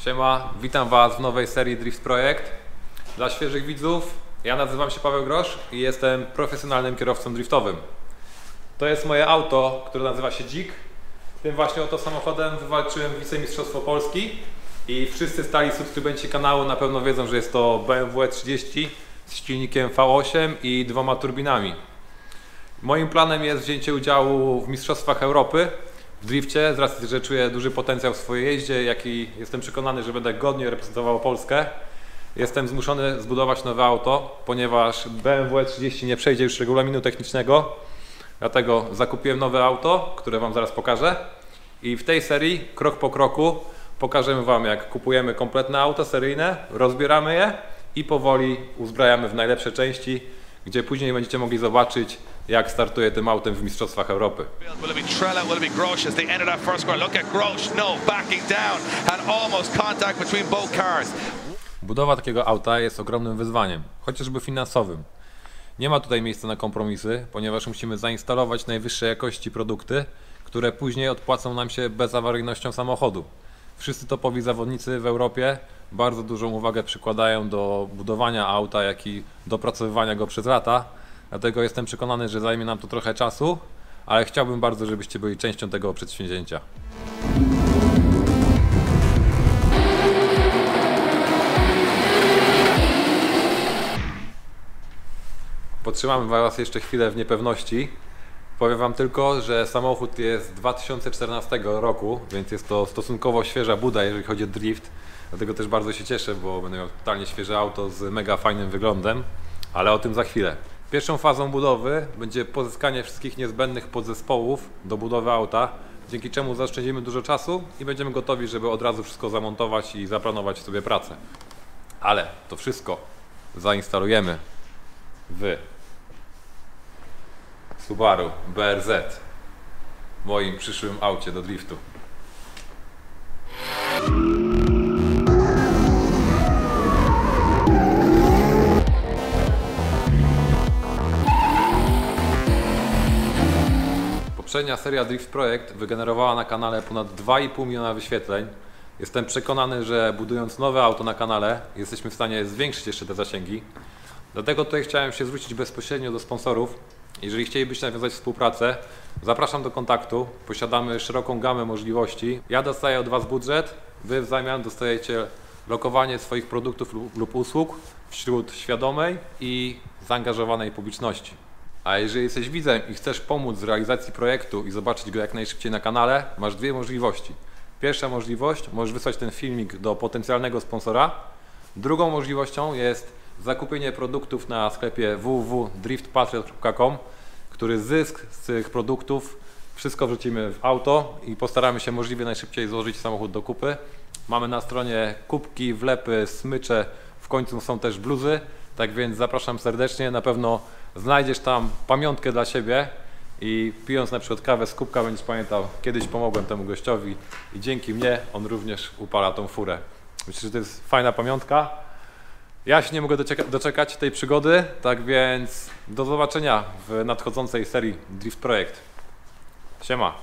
Siema, witam Was w nowej serii Drift Projekt. Dla świeżych widzów, ja nazywam się Paweł Grosz i jestem profesjonalnym kierowcą driftowym. To jest moje auto, które nazywa się Dzik. Tym właśnie oto samochodem wywalczyłem wicemistrzostwo Polski i wszyscy stali subskrybenci kanału na pewno wiedzą, że jest to BMW E30 z silnikiem V8 i 2 turbinami. Moim planem jest wzięcie udziału w Mistrzostwach Europy w drifcie, z racji, że czuję duży potencjał w swojej jeździe, jak i jestem przekonany, że będę godnie reprezentował Polskę. Jestem zmuszony zbudować nowe auto, ponieważ BMW E30 nie przejdzie już regulaminu technicznego. Dlatego zakupiłem nowe auto, które Wam zaraz pokażę. I w tej serii, krok po kroku, pokażemy Wam, jak kupujemy kompletne auto seryjne, rozbieramy je i powoli uzbrajamy w najlepsze części, gdzie później będziecie mogli zobaczyć, jak startuje tym autem w Mistrzostwach Europy. Budowa takiego auta jest ogromnym wyzwaniem, chociażby finansowym. Nie ma tutaj miejsca na kompromisy, ponieważ musimy zainstalować najwyższej jakości produkty, które później odpłacą nam się bezawaryjnością samochodu. Wszyscy topowi zawodnicy w Europie bardzo dużą uwagę przykładają do budowania auta, jak i dopracowywania go przez lata. Dlatego jestem przekonany, że zajmie nam to trochę czasu, ale chciałbym bardzo, żebyście byli częścią tego przedsięwzięcia. Podtrzymamy Was jeszcze chwilę w niepewności. Powiem Wam tylko, że samochód jest z 2014 roku, więc jest to stosunkowo świeża buda, jeżeli chodzi o drift. Dlatego też bardzo się cieszę, bo będę miał totalnie świeże auto z mega fajnym wyglądem, ale o tym za chwilę. Pierwszą fazą budowy będzie pozyskanie wszystkich niezbędnych podzespołów do budowy auta, dzięki czemu zaoszczędzimy dużo czasu i będziemy gotowi, żeby od razu wszystko zamontować i zaplanować sobie pracę. Ale to wszystko zainstalujemy w Subaru BRZ, moim przyszłym aucie do driftu. Poprzednia seria Drift Projekt wygenerowała na kanale ponad 2,5 miliona wyświetleń. Jestem przekonany, że budując nowe auto na kanale jesteśmy w stanie zwiększyć jeszcze te zasięgi. Dlatego tutaj chciałem się zwrócić bezpośrednio do sponsorów. Jeżeli chcielibyście nawiązać współpracę, zapraszam do kontaktu. Posiadamy szeroką gamę możliwości. Ja dostaję od Was budżet, Wy w zamian dostajecie lokowanie swoich produktów lub usług wśród świadomej i zaangażowanej publiczności. A jeżeli jesteś widzem i chcesz pomóc w realizacji projektu i zobaczyć go jak najszybciej na kanale, masz dwie możliwości. Pierwsza możliwość, możesz wysłać ten filmik do potencjalnego sponsora. Drugą możliwością jest zakupienie produktów na sklepie www.driftpatriot.com, który zysk z tych produktów wszystko wrzucimy w auto i postaramy się możliwie najszybciej złożyć samochód do kupy. Mamy na stronie kubki, wlepy, smycze, w końcu są też bluzy, tak więc zapraszam serdecznie, na pewno znajdziesz tam pamiątkę dla siebie i pijąc na przykład kawę z kubka będziesz pamiętał, kiedyś pomogłem temu gościowi i dzięki mnie on również upala tą furę. Myślę, że to jest fajna pamiątka. Ja się nie mogę doczekać tej przygody, tak więc do zobaczenia w nadchodzącej serii Drift Projekt. Siema!